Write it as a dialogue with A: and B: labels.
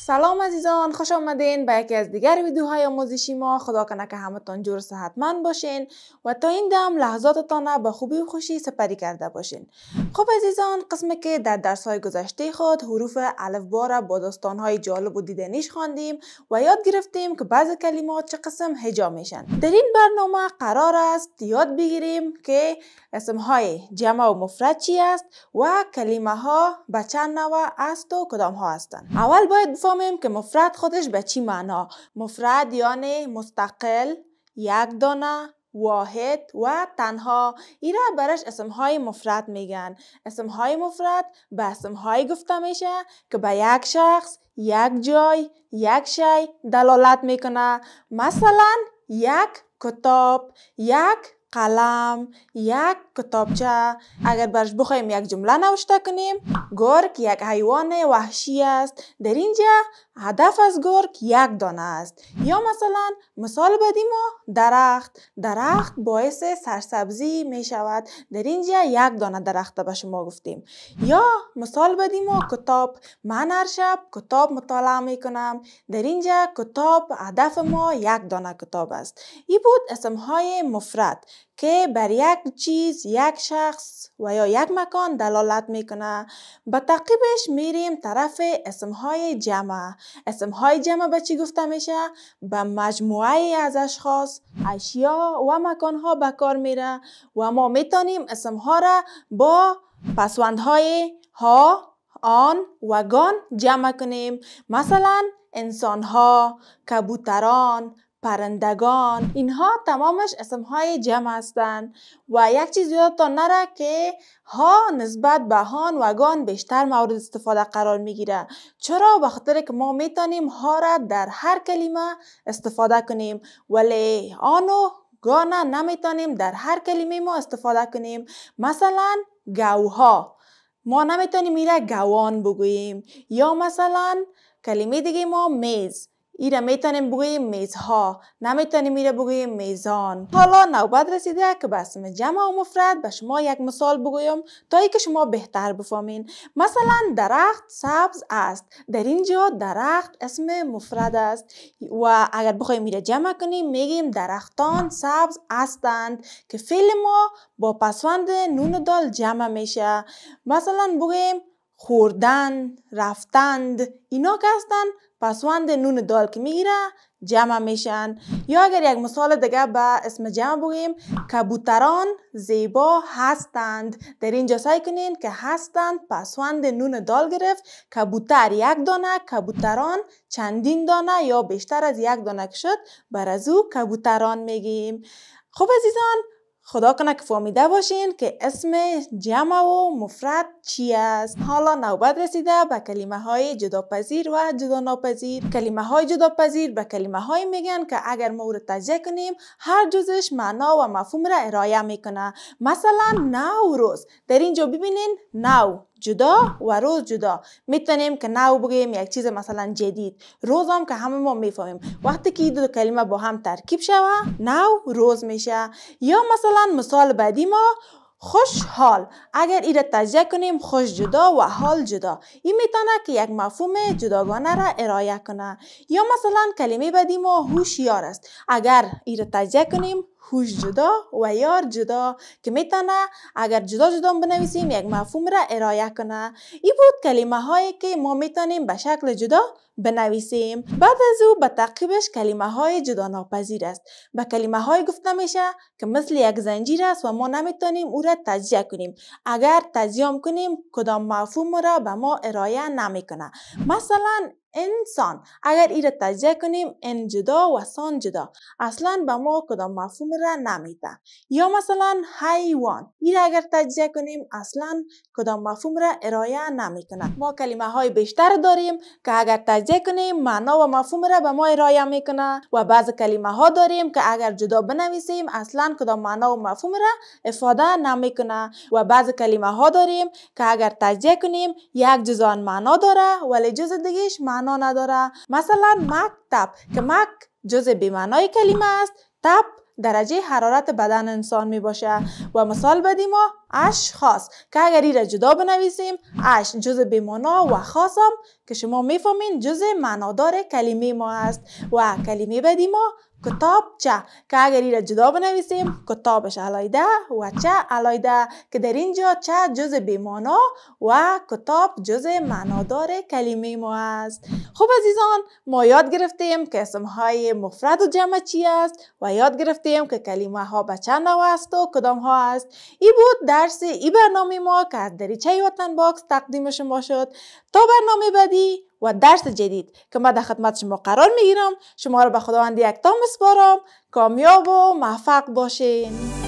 A: سلام عزیزان، خوش آمدین به یکی از دیگر ویدیوهای آموزشی ما. خدا کنه که همتون جور صحتمند باشین و تا این دم لحظاتتان به خوبی و خوشی سپری کرده باشین. خب عزیزان، قسمی که در درس‌های گذشته خود حروف الفبا را با داستان‌های جالب و دیدنیش خواندیم و یاد گرفتیم که بعضی کلمات چه قسم هجا میشن. در این برنامه قرار است یاد بگیریم که اسم‌های جمع و مفرد چی است و کلمه ها به چند نوع است و کدام ها هستند. اول باید بفهمیم که مفرد خودش به چی معنا. مفرد یعنی مستقل، یک دانه، واحد و تنها. ایره برش اسمهای مفرد میگن. اسمهای مفرد به اسمهای گفته میشه که به یک شخص، یک جای، یک شی دلالت میکنه. مثلا یک کتاب، یک قلم، یک کتابچه. اگر برش بخوایم یک جمله نوشته کنیم، گرگ یک حیوان وحشی است. در اینجا هدف از گرگ یک دانه است. یا مثلا مثال بعدی ما درخت باعث سرسبزی می شود. در اینجا یک دانه درخت به شما گفتیم. یا مثال بعدی ما کتاب، من هر شب کتاب مطالعه می کنم. در اینجا کتاب هدف ما یک دانه کتاب است. این بود اسمهای مفرد که بر یک چیز، یک شخص و یا یک مکان دلالت میکنه. به تعقیبش میریم طرف اسمهای جمع. اسمهای جمع به چی گفته میشه؟ به مجموعه از اشخاص، اشیا و مکانها به کار میره و ما میتونیم اسمها را با پسوندهای ها، آن و گان جمع کنیم. مثلا انسانها، کبوتران، پرندگان، اینها تمامش اسمهای جمع هستند. و یک چیز یادتان نره که ها نسبت به هان و گان بیشتر مورد استفاده قرار میگیره. چرا؟ به خاطر که ما میتونیم ها را در هر کلمه استفاده کنیم، ولی آن و گان نمیتونیم در هر کلمه ما استفاده کنیم. مثلا گوها، ما نمیتونیم میره گوان بگوییم. یا مثلا کلمه دیگه ما میز، ایره میتونیم بگوییم میزها، نمیتونیم میره بگوییم میزان. حالا نوبت رسیده که به اسم جمع و مفرد به شما یک مثال بگویم تا ای که شما بهتر بفهمین. مثلا درخت سبز است. در اینجا درخت اسم مفرد است و اگر بخوایم میره جمع کنیم میگیم درختان سبز هستند که فعل ما با پسوند نون و دال جمع میشه. مثلا بگوییم خوردن، رفتند، اینا که هستند پسوند نون دال که میگیره جمع میشن. یا اگر یک مثال دیگه به اسم جمع بگیم، کبوتران زیبا هستند. در اینجا سعی کنین که هستند پسوند نون دال گرفت. کبوتر یک دانه، کبوتران چندین دانه یا بیشتر از یک دانه که شد بر از او کبوتران میگیم. خب عزیزان، خدا کنه که فهمیده باشین که اسم جمع و مفرد چی است. حالا نوبت رسیده به کلمه های جداپذیر و جداناپذیر. کلمه های جداپذیر به کلمه های میگن که اگر ما رو تجزیه کنیم هر جزش معنا و مفهوم را ارائه میکنه. مثلا نو روز، در اینجا ببینین نو جدا و روز جدا. میتونیم که نو بگیم یک چیز مثلا جدید، روز هم که همه ما میفهمیم وقتی که دو کلمه با هم ترکیب شوه نو روز میشه. یا مثلا مثال بعدی ما خوشحال، اگر ایره تجزیه کنیم خوش جدا و حال جدا، این میتونه که یک مفهوم جداگانه را ارائه کنه. یا مثلا کلمه بعدی ما هوشیار است. اگر ایره تجزیه کنیم هوش جدا و یار جدا که میتونه اگر جدا جدا بنویسیم یک مفهوم را ارائه کنه. این بود کلمه هایی که ما میتونیم به شکل جدا بنویسیم. بعد از او به تعقیبش کلمه های جدا ناپذیر است. به کلمه های گفته میشه که مثل یک زنجیر است و ما نمیتونیم او را تجزیه کنیم. اگر تجزیه کنیم کدام مفهوم را به ما ارائه نمیکنه. مثلا انسان، اگر ایره تجزیه کنیم ان جدا و سان جدا، اصلا به ما کدام مفهوم را نمیده. یا مثلا حیوان، ایره اگر تجزیه کنیم اصلا کدام مفهوم را ارائه نمیکنه. ما کلمه های بیشتر داریم که اگر تجزیه کنیم معنا و مفهوم را به ما ارائه میکنه و بعض کلمه ها داریم که اگر جدا بنویسیم اصلا کدام معنا و مفهوم را افاده نمیکنه. و بعض کلمه ها داریم که اگر تجزیه کنیم یک جز آن معنا داره ولی جز دیگهش معنا نداره. مثلا مکتب که مک جز بی‌معنای کلمه است، تب درجه حرارت بدن انسان می باشه. و مثال بدیم ما اشخاص که اگر این را جدا بنویسیم، اش جزء بی‌معنا و خاص هم که شما میفهمین جزء معنادار کلمه ما است. و کلمه بدیم ما کتابچه که اگر این را جدا بنویسیم کتابش علایده و چه علایده که در اینجا چه جزء بی‌معنا و کتاب جزء معنادار کلمه ما است. خب عزیزان، ما یاد گرفتیم که اسمهای مفرد و جمع چی است و یاد گرفتیم که کلمه ها به چند نوع است و کدام ها است. این بود درس این برنامه ما که از دریچه وطن باکس تقدیم شما شد. تا برنامه بعدی و درس جدید که من در خدمت شما قرار میگیرم، شما را به خداوند یکتا میسپارم. کامیاب و موفق باشین.